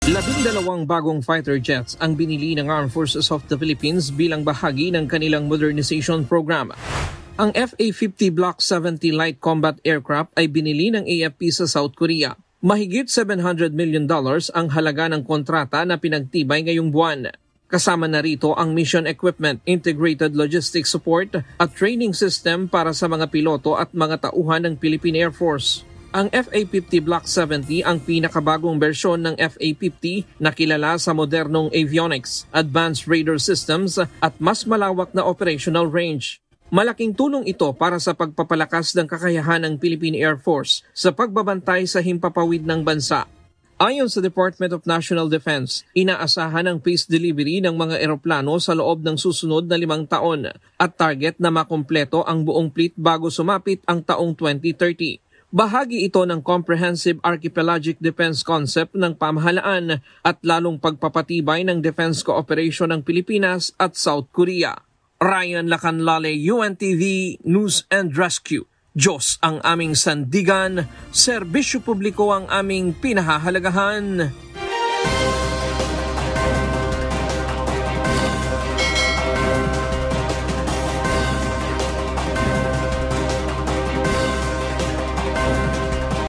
12 bagong fighter jets ang binili ng Armed Forces of the Philippines bilang bahagi ng kanilang modernization program. Ang FA-50 Block 70 Light Combat Aircraft ay binili ng AFP sa South Korea. Mahigit $700 million ang halaga ng kontrata na pinagtibay ngayong buwan. Kasama na rito ang mission equipment, integrated logistics support at training system para sa mga piloto at mga tauhan ng Philippine Air Force. Ang FA-50 Block 70 ang pinakabagong bersyon ng FA-50 na kilala sa modernong avionics, advanced radar systems at mas malawak na operational range. Malaking tulong ito para sa pagpapalakas ng kakayahan ng Philippine Air Force sa pagbabantay sa himpapawid ng bansa. Ayon sa Department of National Defense, inaasahan ang phase delivery ng mga eroplano sa loob ng susunod na 5 taon at target na makumpleto ang buong fleet bago sumapit ang taong 2030. Bahagi ito ng Comprehensive Archipelagic Defense Concept ng pamahalaan at lalong pagpapatibay ng defense cooperation ng Pilipinas at South Korea. Ryan Lacanlale, UNTV News and Rescue. Diyos ang aming sandigan, serbisyo publiko ang aming pinahahalagahan.